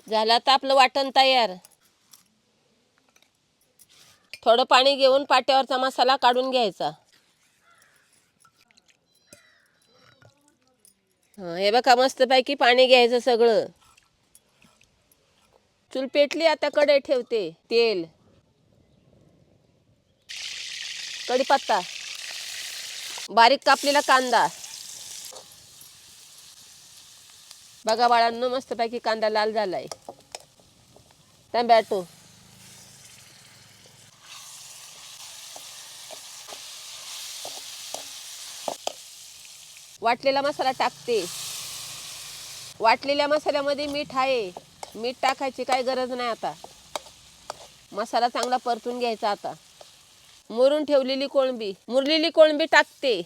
झालं आता आपलं वाटण तयार. थोडं पाणी घेऊन पाट्यावरचा मसाला काढून घ्यायचा. हे बघा मस्तपैकी पाणी घ्यायचं सगळं. चूल पेटली, आता कढई ठेवते. तेल, कढीपत्ता, बारीक कापलेला कांदा. बघा बाळांनो, मस्तपैकी कांदा लाल झालाय. टोमॅटो, वाटलेला मसाला टाकते. वाटलेल्या मसाल्यामध्ये मीठ आहे. मीठ टाकायची काय गरज नाही. आता मसाला चांगला परतून घ्यायचा. आता मुरलेली कोळंबी टाकते.